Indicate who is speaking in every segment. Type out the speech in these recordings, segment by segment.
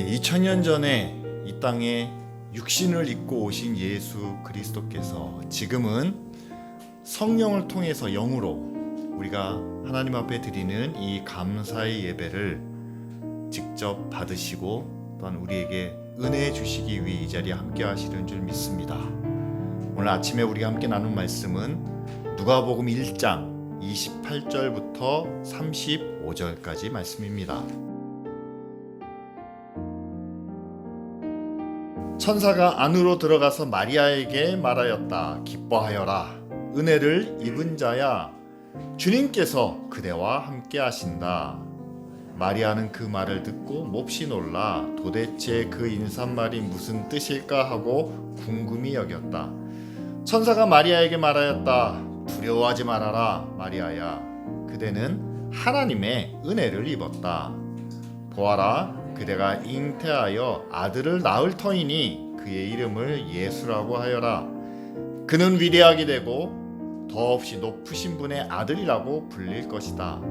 Speaker 1: 2000년 전에 이 땅에 육신을 입고 오신 예수 그리스도께서 지금은 성령을 통해서 영으로 우리가 하나님 앞에 드리는 이 감사의 예배를 직접 받으시고 또한 우리에게 은혜 주시기 위해 이 자리에 함께 하시는 줄 믿습니다. 오늘 아침에 우리가 함께 나눈 말씀은 누가복음 1장 28절부터 35절까지 말씀입니다. 천사가 안으로 들어가서 마리아에게 말하였다. 기뻐하여라. 은혜를 입은 자야, 주님께서 그대와 함께 하신다. 마리아는 그 말을 듣고 몹시 놀라 도대체 그 인사말이 무슨 뜻일까 하고 궁금히 여겼다. 천사가 마리아에게 말하였다. 두려워하지 말아라, 마리아야. 그대는 하나님의 은혜를 입었다. 보아라, 그대가 잉태하여 아들을 낳을 터이니 그의 이름을 예수라고 하여라. 그는 위대하게 되고 더없이 높으신 분의 아들이라고 불릴 것이다.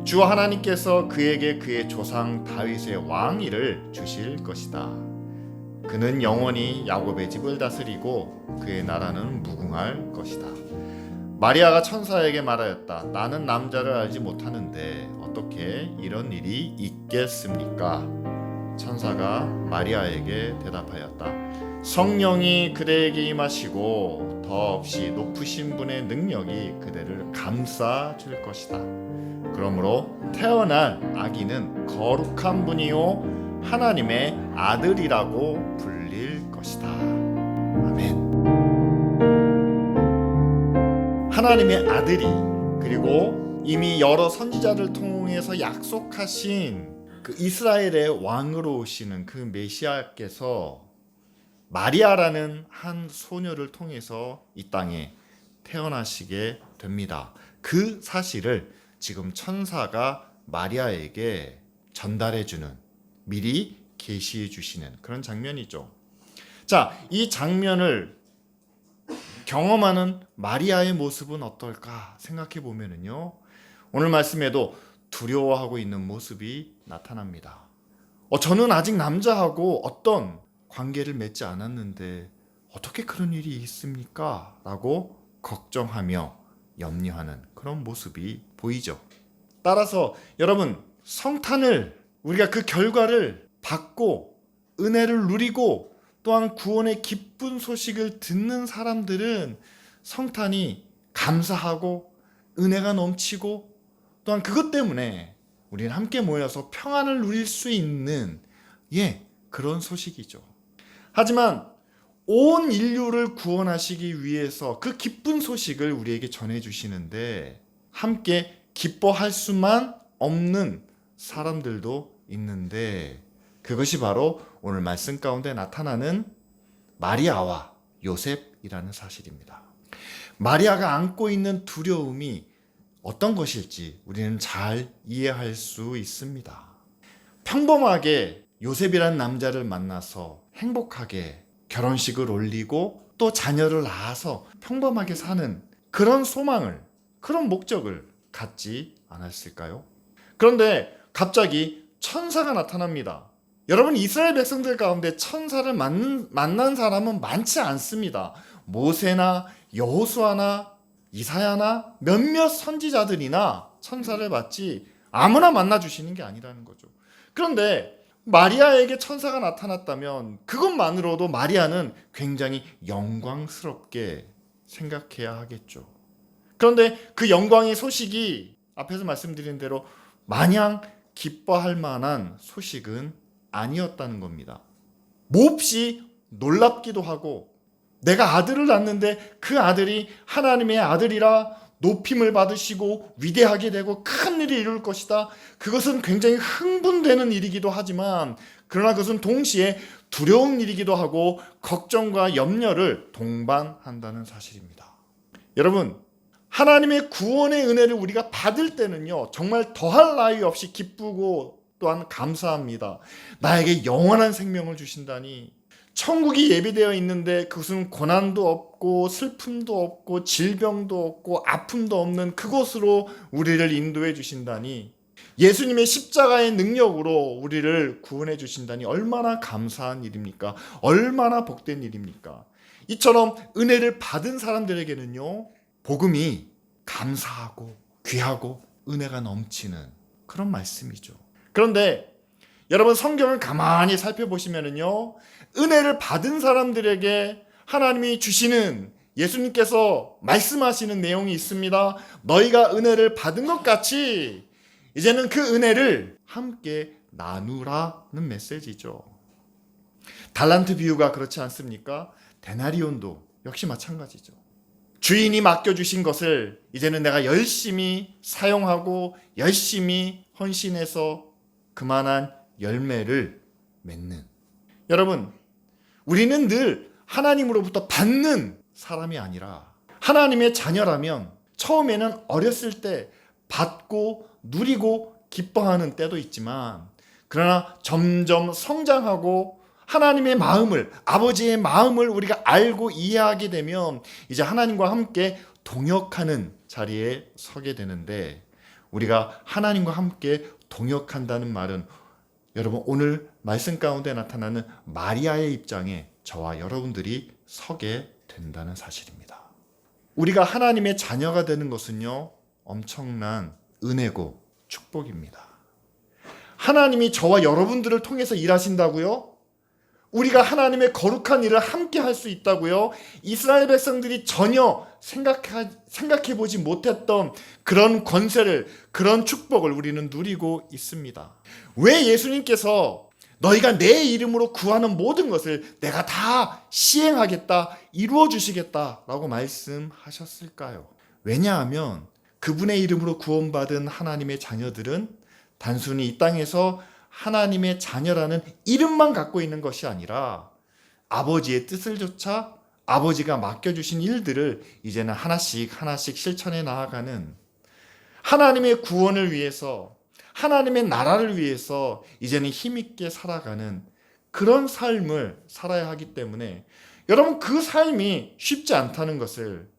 Speaker 1: 주 하나님께서 그에게 그의 조상 다윗의 왕위를 주실 것이다. 그는 영원히 야곱의 집을 다스리고 그의 나라는 무궁할 것이다. 마리아가 천사에게 말하였다. 나는 남자를 알지 못하는데 어떻게 이런 일이 있겠습니까? 천사가 마리아에게 대답하였다. 성령이 그대에게 임하시고 더없이 높으신 분의 능력이 그대를 감싸 줄 것이다. 그러므로 태어날 아기는 거룩한 분이요 하나님의 아들이라고 불릴 것이다. 아멘. 하나님의 아들이, 그리고 이미 여러 선지자를 통해서 약속하신 그 이스라엘의 왕으로 오시는 그 메시아께서 마리아라는 한 소녀를 통해서 이 땅에 태어나시게 됩니다. 그 사실을 지금 천사가 마리아에게 전달해주는, 미리 계시해 주시는 그런 장면이죠. 자, 이 장면을 경험하는 마리아의 모습은 어떨까 생각해 보면은요, 오늘 말씀에도 두려워하고 있는 모습이 나타납니다. 저는 아직 남자하고 어떤 관계를 맺지 않았는데 어떻게 그런 일이 있습니까? 라고 걱정하며 염려하는 그런 모습이 보이죠. 따라서 여러분, 성탄을, 우리가 그 결과를 받고 은혜를 누리고 또한 구원의 기쁜 소식을 듣는 사람들은 성탄이 감사하고 은혜가 넘치고 또한 그것 때문에 우리는 함께 모여서 평안을 누릴 수 있는 그런 소식이죠. 하지만 온 인류를 구원하시기 위해서 그 기쁜 소식을 우리에게 전해주시는데 함께 기뻐할 수만 없는 사람들도 있는데 그것이 바로 오늘 말씀 가운데 나타나는 마리아와 요셉이라는 사실입니다. 마리아가 안고 있는 두려움이 어떤 것일지 우리는 잘 이해할 수 있습니다. 평범하게 요셉이라는 남자를 만나서 행복하게 결혼식을 올리고 또 자녀를 낳아서 평범하게 사는 그런 소망을, 그런 목적을 갖지 않았을까요? 그런데 갑자기 천사가 나타납니다. 여러분, 이스라엘 백성들 가운데 천사를 만난 사람은 많지 않습니다. 모세나 여호수아나 이사야나 몇몇 선지자들이나 천사를 받지 아무나 만나주시는 게 아니라는 거죠. 그런데 마리아에게 천사가 나타났다면 그것만으로도 마리아는 굉장히 영광스럽게 생각해야 하겠죠. 그런데 그 영광의 소식이 앞에서 말씀드린 대로 마냥 기뻐할 만한 소식은 아니었다는 겁니다. 몹시 놀랍기도 하고, 내가 아들을 낳는데 그 아들이 하나님의 아들이라 높임을 받으시고 위대하게 되고 큰 일을 이룰 것이다. 그것은 굉장히 흥분되는 일이기도 하지만 그러나 그것은 동시에 두려운 일이기도 하고 걱정과 염려를 동반한다는 사실입니다. 여러분, 하나님의 구원의 은혜를 우리가 받을 때는요, 정말 더할 나위 없이 기쁘고 또한 감사합니다. 나에게 영원한 생명을 주신다니, 천국이 예비되어 있는데 그것은 고난도 없고 슬픔도 없고 질병도 없고 아픔도 없는 그곳으로 우리를 인도해 주신다니 예수님의 십자가의 능력으로 우리를 구원해 주신다니 얼마나 감사한 일입니까? 얼마나 복된 일입니까? 이처럼 은혜를 받은 사람들에게는요, 복음이 감사하고 귀하고 은혜가 넘치는 그런 말씀이죠. 그런데 여러분, 성경을 가만히 살펴보시면은요, 은혜를 받은 사람들에게 하나님이 주시는, 예수님께서 말씀하시는 내용이 있습니다. 너희가 은혜를 받은 것 같이 이제는 그 은혜를 함께 나누라는 메시지죠. 달란트 비유가 그렇지 않습니까? 데나리온도 역시 마찬가지죠. 주인이 맡겨주신 것을 이제는 내가 열심히 사용하고 열심히 헌신해서 그만한 열매를 맺는, 여러분, 우리는 늘 하나님으로부터 받는 사람이 아니라 하나님의 자녀라면 처음에는 어렸을 때 받고 누리고 기뻐하는 때도 있지만, 그러나 점점 성장하고 하나님의 마음을, 아버지의 마음을 우리가 알고 이해하게 되면 이제 하나님과 함께 동역하는 자리에 서게 되는데, 우리가 하나님과 함께 동역한다는 말은 여러분, 오늘 말씀 가운데 나타나는 마리아의 입장에 저와 여러분들이 서게 된다는 사실입니다. 우리가 하나님의 자녀가 되는 것은요, 엄청난 은혜고 축복입니다. 하나님이 저와 여러분들을 통해서 일하신다고요? 우리가 하나님의 거룩한 일을 함께 할 수 있다고요? 이스라엘 백성들이 전혀 생각해보지 못했던 그런 권세를, 그런 축복을 우리는 누리고 있습니다. 왜 예수님께서 너희가 내 이름으로 구하는 모든 것을 내가 다 시행하겠다, 이루어 주시겠다라고 말씀하셨을까요? 왜냐하면 그분의 이름으로 구원받은 하나님의 자녀들은 단순히 이 땅에서 하나님의 자녀라는 이름만 갖고 있는 것이 아니라 아버지의 뜻을 조차, 아버지가 맡겨주신 일들을 이제는 하나씩 하나씩 실천해 나아가는, 하나님의 구원을 위해서, 하나님의 나라를 위해서 이제는 힘있게 살아가는 그런 삶을 살아야 하기 때문에, 여러분, 그 삶이 쉽지 않다는 것을,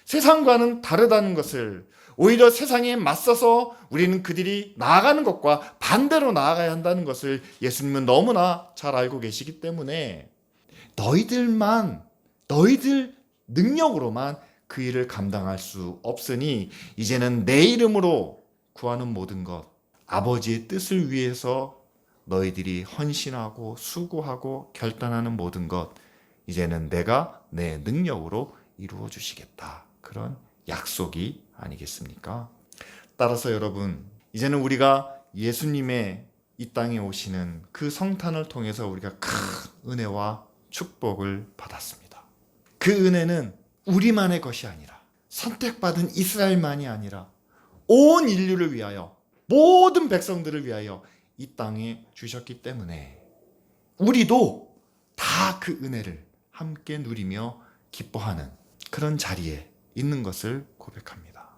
Speaker 1: 세상과는 다르다는 것을, 오히려 세상에 맞서서 우리는 그들이 나아가는 것과 반대로 나아가야 한다는 것을 예수님은 너무나 잘 알고 계시기 때문에, 너희들 능력으로만 그 일을 감당할 수 없으니 이제는 내 이름으로 구하는 모든 것, 아버지의 뜻을 위해서 너희들이 헌신하고 수고하고 결단하는 모든 것, 이제는 내가 내 능력으로 이루어 주시겠다. 그런 약속이 아니겠습니까? 따라서 여러분, 이제는 우리가 예수님의 이 땅에 오시는 그 성탄을 통해서 우리가 큰 은혜와 축복을 받았습니다. 그 은혜는 우리만의 것이 아니라, 선택받은 이스라엘만이 아니라 온 인류를 위하여, 모든 백성들을 위하여 이 땅에 주셨기 때문에 우리도 다 그 은혜를 함께 누리며 기뻐하는 그런 자리에 있는 것을 고백합니다.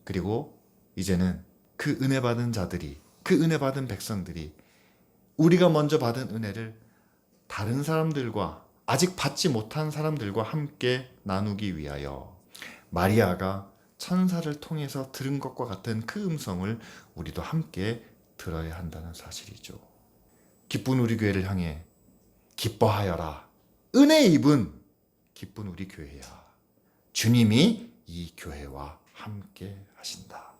Speaker 1: 그리고 이제는 그 은혜 받은 자들이, 그 은혜 받은 백성들이 우리가 먼저 받은 은혜를 다른 사람들과, 아직 받지 못한 사람들과 함께 나누기 위하여 마리아가 천사를 통해서 들은 것과 같은 그 음성을 우리도 함께 들어야 한다는 사실이죠. 기쁜 우리 교회를 향해 기뻐하여라. 은혜 입은 기쁜 우리 교회야. 주님이 이 교회와 함께 하신다.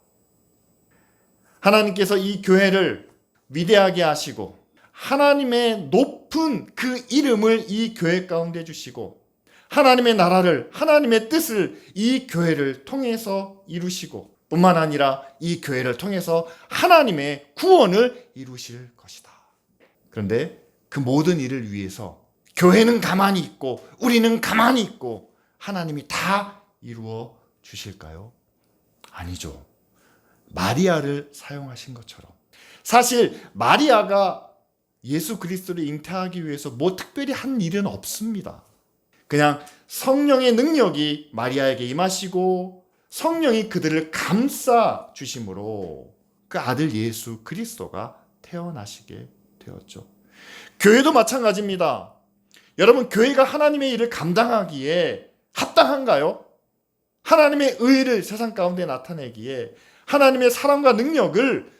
Speaker 1: 하나님께서 이 교회를 위대하게 하시고 하나님의 높은 그 이름을 이 교회 가운데 주시고 하나님의 나라를, 하나님의 뜻을 이 교회를 통해서 이루시고 뿐만 아니라 이 교회를 통해서 하나님의 구원을 이루실 것이다. 그런데 그 모든 일을 위해서 교회는 가만히 있고 우리는 가만히 있고 하나님이 다 이루어 주실까요? 아니죠. 마리아를 사용하신 것처럼. 사실 마리아가 예수 그리스도를 잉태하기 위해서 뭐 특별히 한 일은 없습니다. 그냥 성령의 능력이 마리아에게 임하시고 성령이 그들을 감싸 주심으로 그 아들 예수 그리스도가 태어나시게 되었죠. 교회도 마찬가지입니다. 여러분, 교회가 하나님의 일을 감당하기에 합당한가요? 하나님의 의를 세상 가운데 나타내기에 하나님의 사랑과 능력을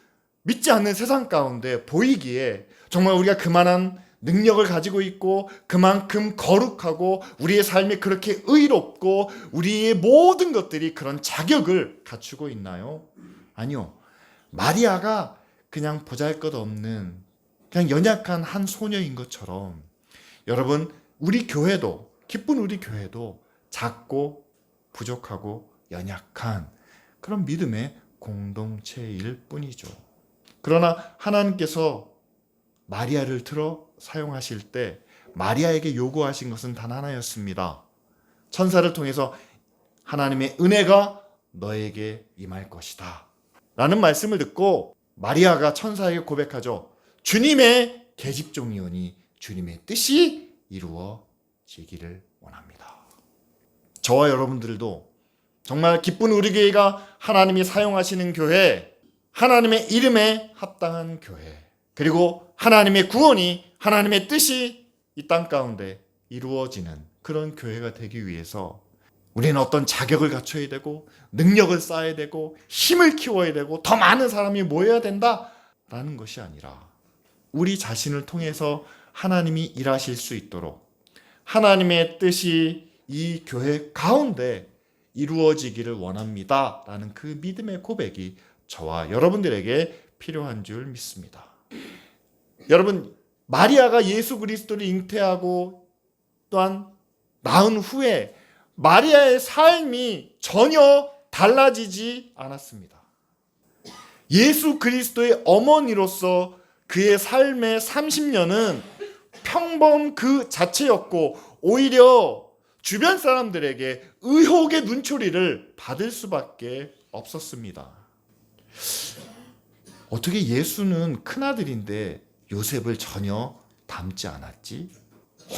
Speaker 1: 믿지 않는 세상 가운데 보이기에 정말 우리가 그만한 능력을 가지고 있고 그만큼 거룩하고 우리의 삶이 그렇게 의롭고 우리의 모든 것들이 그런 자격을 갖추고 있나요? 아니요. 마리아가 그냥 보잘것없는 그냥 연약한 한 소녀인 것처럼 여러분 우리 교회도 기쁜 우리 교회도 작고 부족하고 연약한 그런 믿음의 공동체일 뿐이죠. 그러나 하나님께서 마리아를 들어 사용하실 때 마리아에게 요구하신 것은 단 하나였습니다. 천사를 통해서 하나님의 은혜가 너에게 임할 것이다 라는 말씀을 듣고 마리아가 천사에게 고백하죠. 주님의 계집종이오니 주님의 뜻이 이루어지기를 원합니다. 저와 여러분들도 정말 기쁜 우리 교회가 하나님이 사용하시는 교회, 하나님의 이름에 합당한 교회, 그리고 하나님의 구원이 하나님의 뜻이 이 땅 가운데 이루어지는 그런 교회가 되기 위해서 우리는 어떤 자격을 갖춰야 되고 능력을 쌓아야 되고 힘을 키워야 되고 더 많은 사람이 모여야 된다라는 것이 아니라 우리 자신을 통해서 하나님이 일하실 수 있도록 하나님의 뜻이 이 교회 가운데 이루어지기를 원합니다 라는 그 믿음의 고백이 저와 여러분들에게 필요한 줄 믿습니다. 여러분, 마리아가 예수 그리스도를 잉태하고 또한 낳은 후에 마리아의 삶이 전혀 달라지지 않았습니다. 예수 그리스도의 어머니로서 그의 삶의 30년은 평범 그 자체였고 오히려 주변 사람들에게 의혹의 눈초리를 받을 수밖에 없었습니다. 어떻게 예수는 큰아들인데 요셉을 전혀 닮지 않았지?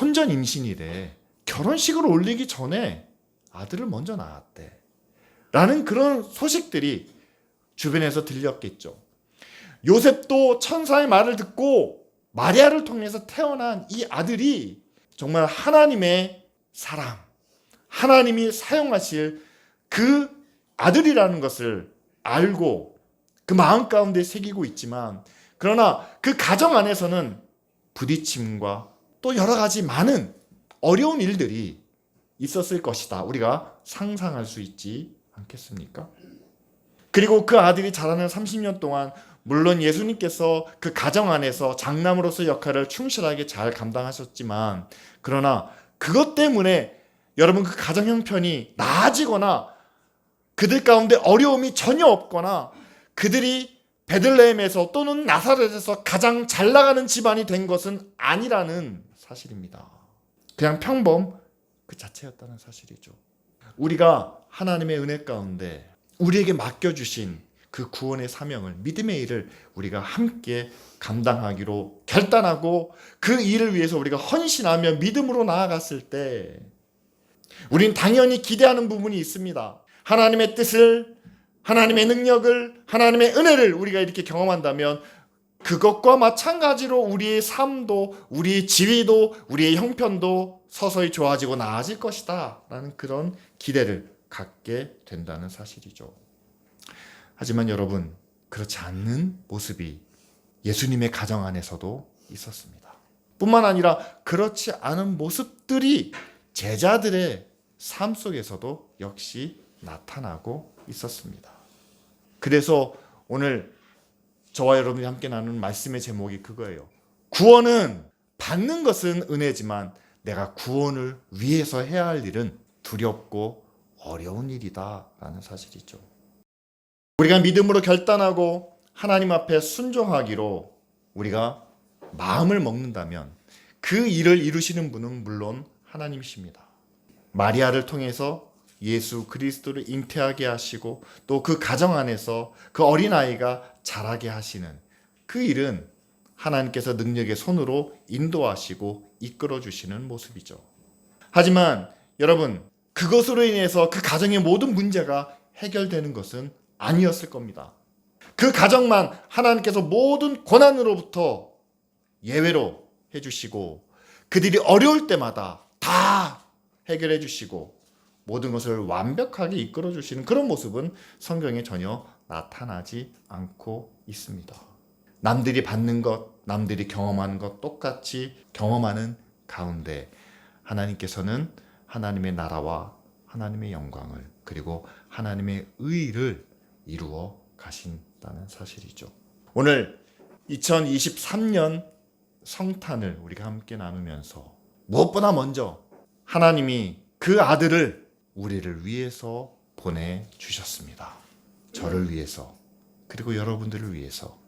Speaker 1: 혼전 임신이래. 결혼식을 올리기 전에 아들을 먼저 낳았대. 라는 그런 소식들이 주변에서 들렸겠죠. 요셉도 천사의 말을 듣고 마리아를 통해서 태어난 이 아들이 정말 하나님의 사랑, 하나님이 사용하실 그 아들이라는 것을 알고 그 마음 가운데 새기고 있지만 그러나 그 가정 안에서는 부딪힘과 또 여러 가지 많은 어려운 일들이 있었을 것이다. 우리가 상상할 수 있지 않겠습니까? 그리고 그 아들이 자라는 30년 동안 물론 예수님께서 그 가정 안에서 장남으로서 역할을 충실하게 잘 감당하셨지만 그러나 그것 때문에 여러분 그 가정 형편이 나아지거나 그들 가운데 어려움이 전혀 없거나 그들이 베들레헴에서 또는 나사렛에서 가장 잘 나가는 집안이 된 것은 아니라는 사실입니다. 그냥 평범 그 자체였다는 사실이죠. 우리가 하나님의 은혜 가운데 우리에게 맡겨주신 그 구원의 사명을 믿음의 일을 우리가 함께 감당하기로 결단하고 그 일을 위해서 우리가 헌신하며 믿음으로 나아갔을 때 우린 당연히 기대하는 부분이 있습니다. 하나님의 뜻을, 하나님의 능력을, 하나님의 은혜를 우리가 이렇게 경험한다면 그것과 마찬가지로 우리의 삶도, 우리의 지위도, 우리의 형편도 서서히 좋아지고 나아질 것이다 라는 그런 기대를 갖게 된다는 사실이죠. 하지만 여러분, 그렇지 않는 모습이 예수님의 가정 안에서도 있었습니다. 뿐만 아니라 그렇지 않은 모습들이 제자들의 삶 속에서도 역시 나타나고 있었습니다. 그래서 오늘 저와 여러분이 함께 나누는 말씀의 제목이 그거예요. 구원은 받는 것은 은혜지만 내가 구원을 위해서 해야 할 일은 두렵고 어려운 일이다 라는 사실이죠. 우리가 믿음으로 결단하고 하나님 앞에 순종하기로 우리가 마음을 먹는다면 그 일을 이루시는 분은 물론 하나님이십니다. 마리아를 통해서 예수 그리스도를 잉태하게 하시고 또 그 가정 안에서 그 어린아이가 자라게 하시는 그 일은 하나님께서 능력의 손으로 인도하시고 이끌어 주시는 모습이죠. 하지만 여러분, 그것으로 인해서 그 가정의 모든 문제가 해결되는 것은 아니었을 겁니다. 그 가정만 하나님께서 모든 고난으로부터 예외로 해주시고 그들이 어려울 때마다 다 해결해 주시고 모든 것을 완벽하게 이끌어 주시는 그런 모습은 성경에 전혀 나타나지 않고 있습니다. 남들이 받는 것, 남들이 경험하는 것 똑같이 경험하는 가운데 하나님께서는 하나님의 나라와 하나님의 영광을 그리고 하나님의 의를 이루어 가신다는 사실이죠. 오늘 2023년 성탄을 우리가 함께 나누면서 무엇보다 먼저 하나님이 그 아들을 우리를 위해서 보내주셨습니다. 저를 위해서 그리고 여러분들을 위해서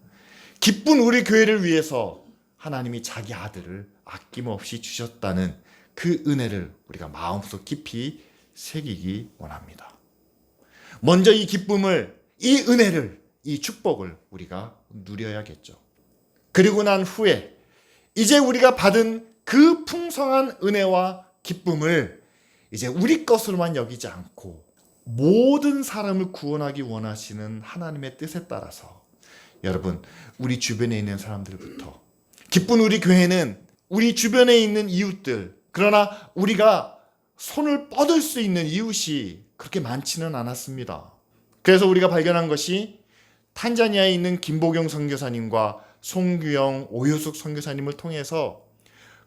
Speaker 1: 기쁜 우리 교회를 위해서 하나님이 자기 아들을 아낌없이 주셨다는 그 은혜를 우리가 마음속 깊이 새기기 원합니다. 먼저 이 기쁨을, 이 은혜를, 이 축복을 우리가 누려야겠죠. 그리고 난 후에 이제 우리가 받은 그 풍성한 은혜와 기쁨을 이제 우리 것으로만 여기지 않고 모든 사람을 구원하기 원하시는 하나님의 뜻에 따라서 여러분, 우리 주변에 있는 사람들부터 기쁜 우리 교회는 우리 주변에 있는 이웃들, 그러나 우리가 손을 뻗을 수 있는 이웃이 그렇게 많지는 않았습니다. 그래서 우리가 발견한 것이 탄자니아에 있는 김보경 선교사님과 송규영, 오효숙 선교사님을 통해서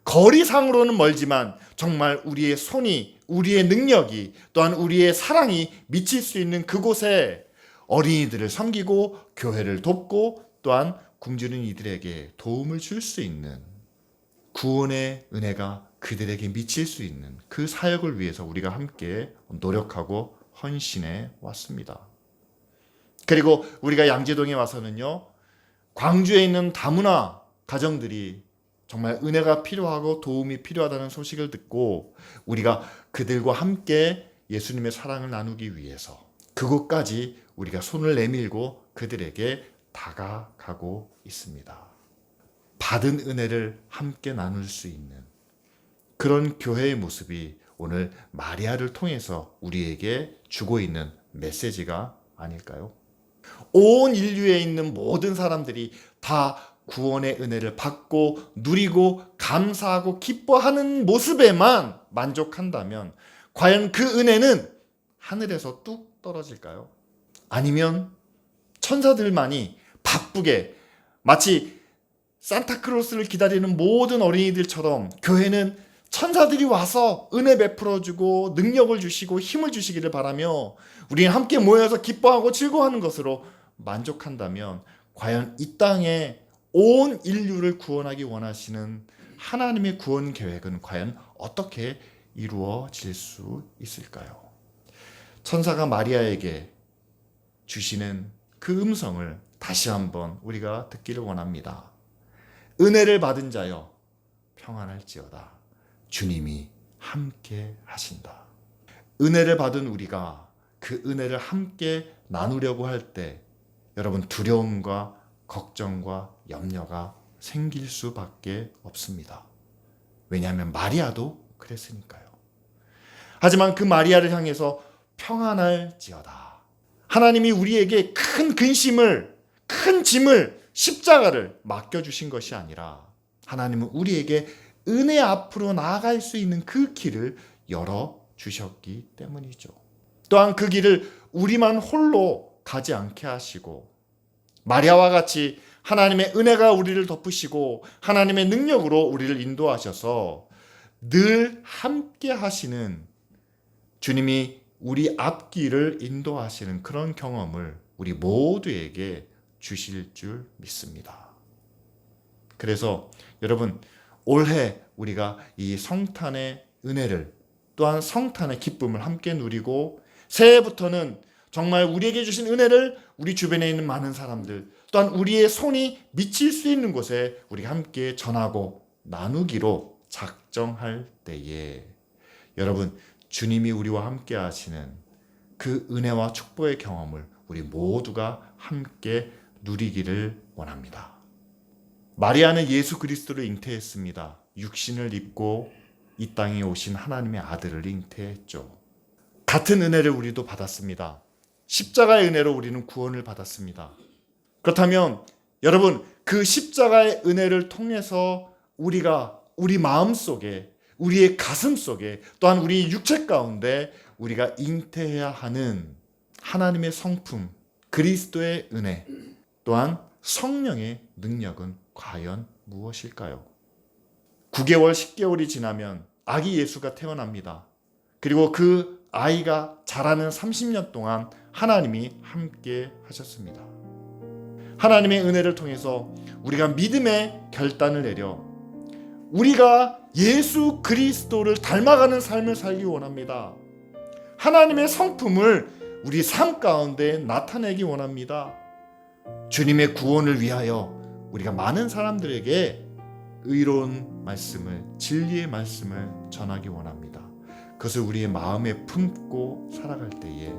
Speaker 1: 거리상으로는 멀지만 정말 우리의 손이, 우리의 능력이, 또한 우리의 사랑이 미칠 수 있는 그곳에 어린이들을 섬기고 교회를 돕고 또한 굶주린 이들에게 도움을 줄 수 있는 구원의 은혜가 그들에게 미칠 수 있는 그 사역을 위해서 우리가 함께 노력하고 헌신해 왔습니다. 그리고 우리가 양재동에 와서는요, 광주에 있는 다문화 가정들이 정말 은혜가 필요하고 도움이 필요하다는 소식을 듣고 우리가 그들과 함께 예수님의 사랑을 나누기 위해서 그곳까지 우리가 손을 내밀고 그들에게 다가가고 있습니다. 받은 은혜를 함께 나눌 수 있는 그런 교회의 모습이 오늘 마리아를 통해서 우리에게 주고 있는 메시지가 아닐까요? 온 인류에 있는 모든 사람들이 다 구원의 은혜를 받고 누리고 감사하고 기뻐하는 모습에만 만족한다면 과연 그 은혜는 하늘에서 뚝 떨어질까요? 아니면 천사들만이 바쁘게 마치 산타크로스를 기다리는 모든 어린이들처럼 교회는 천사들이 와서 은혜 베풀어주고 능력을 주시고 힘을 주시기를 바라며 우리는 함께 모여서 기뻐하고 즐거워하는 것으로 만족한다면 과연 이 땅에 온 인류를 구원하기 원하시는 하나님의 구원 계획은 과연 어떻게 이루어질 수 있을까요? 천사가 마리아에게 주시는 그 음성을 다시 한번 우리가 듣기를 원합니다. 은혜를 받은 자여 평안할지어다. 주님이 함께 하신다. 은혜를 받은 우리가 그 은혜를 함께 나누려고 할 때 여러분 두려움과 걱정과 염려가 생길 수밖에 없습니다. 왜냐하면 마리아도 그랬으니까요. 하지만 그 마리아를 향해서 평안할지어다. 하나님이 우리에게 큰 근심을, 큰 짐을, 십자가를 맡겨주신 것이 아니라 하나님은 우리에게 은혜 앞으로 나아갈 수 있는 그 길을 열어주셨기 때문이죠. 또한 그 길을 우리만 홀로 가지 않게 하시고 마리아와 같이 하나님의 은혜가 우리를 덮으시고 하나님의 능력으로 우리를 인도하셔서 늘 함께 하시는 주님이 우리 앞길을 인도하시는 그런 경험을 우리 모두에게 주실 줄 믿습니다. 그래서 여러분 올해 우리가 이 성탄의 은혜를 또한 성탄의 기쁨을 함께 누리고 새해부터는 정말 우리에게 주신 은혜를 우리 주변에 있는 많은 사람들 또한 우리의 손이 미칠 수 있는 곳에 우리가 함께 전하고 나누기로 작정할 때에 여러분 주님이 우리와 함께 하시는 그 은혜와 축복의 경험을 우리 모두가 함께 누리기를 원합니다. 마리아는 예수 그리스도를 잉태했습니다. 육신을 입고 이 땅에 오신 하나님의 아들을 잉태했죠. 같은 은혜를 우리도 받았습니다. 십자가의 은혜로 우리는 구원을 받았습니다. 그렇다면 여러분 그 십자가의 은혜를 통해서 우리가 우리 마음속에 우리의 가슴 속에 또한 우리 육체 가운데 우리가 잉태해야 하는 하나님의 성품, 그리스도의 은혜, 또한 성령의 능력은 과연 무엇일까요? 9개월, 10개월이 지나면 아기 예수가 태어납니다. 그리고 그 아이가 자라는 30년 동안 하나님이 함께 하셨습니다. 하나님의 은혜를 통해서 우리가 믿음의 결단을 내려 우리가 예수 그리스도를 닮아가는 삶을 살기 원합니다. 하나님의 성품을 우리 삶 가운데 나타내기 원합니다. 주님의 구원을 위하여 우리가 많은 사람들에게 의로운 말씀을, 진리의 말씀을 전하기 원합니다. 그것을 우리의 마음에 품고 살아갈 때에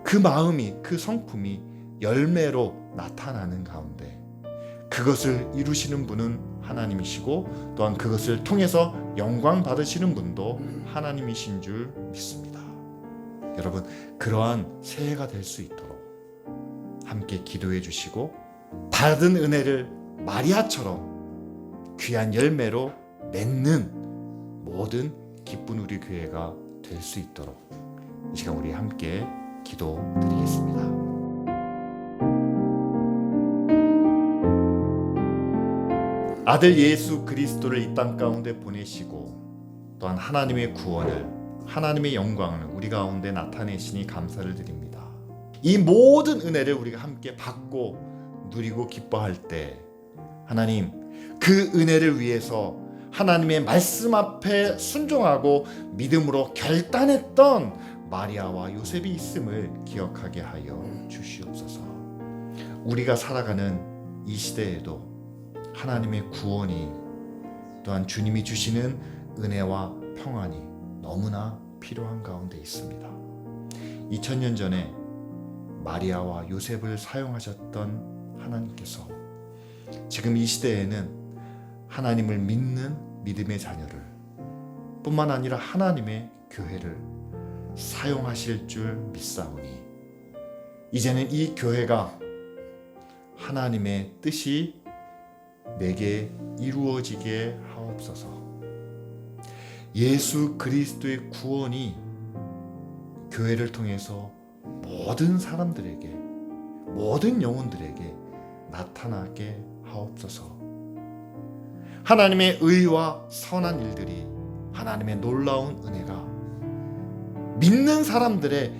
Speaker 1: 그 마음이, 그 성품이 열매로 나타나는 가운데 그것을 이루시는 분은 하나님이시고 또한 그것을 통해서 영광 받으시는 분도 하나님이신 줄 믿습니다. 여러분, 그러한 새해가 될 수 있도록 함께 기도해 주시고 받은 은혜를 마리아처럼 귀한 열매로 맺는 모든 기쁜 우리 교회가 될 수 있도록 이 시간 우리 함께 기도드리겠습니다. 아들 예수 그리스도를 이 땅 가운데 보내시고 또한 하나님의 구원을, 하나님의 영광을 우리 가운데 나타내시니 감사를 드립니다. 이 모든 은혜를 우리가 함께 받고 누리고 기뻐할 때 하나님, 그 은혜를 위해서 하나님의 말씀 앞에 순종하고 믿음으로 결단했던 마리아와 요셉이 있음을 기억하게 하여 주시옵소서. 우리가 살아가는 이 시대에도 하나님의 구원이 또한 주님이 주시는 은혜와 평안이 너무나 필요한 가운데 있습니다. 2000년 전에 마리아와 요셉을 사용하셨던 하나님께서 지금 이 시대에는 하나님을 믿는 믿음의 자녀를 뿐만 아니라 하나님의 교회를 사용하실 줄 믿사오니 이제는 이 교회가 하나님의 뜻이 내게 이루어지게 하옵소서. 예수 그리스도의 구원이 교회를 통해서 모든 사람들에게, 모든 영혼들에게 나타나게 하옵소서. 하나님의 의와 선한 일들이, 하나님의 놀라운 은혜가 믿는 사람들의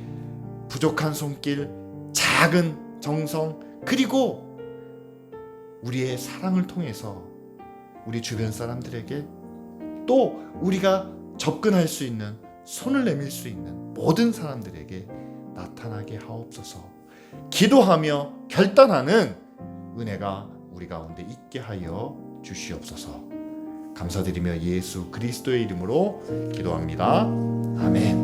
Speaker 1: 부족한 손길, 작은 정성, 그리고 우리의 사랑을 통해서 우리 주변 사람들에게 또 우리가 접근할 수 있는, 손을 내밀 수 있는 모든 사람들에게 나타나게 하옵소서. 기도하며 결단하는 은혜가 우리 가운데 있게 하여 주시옵소서. 감사드리며 예수 그리스도의 이름으로 기도합니다. 아멘.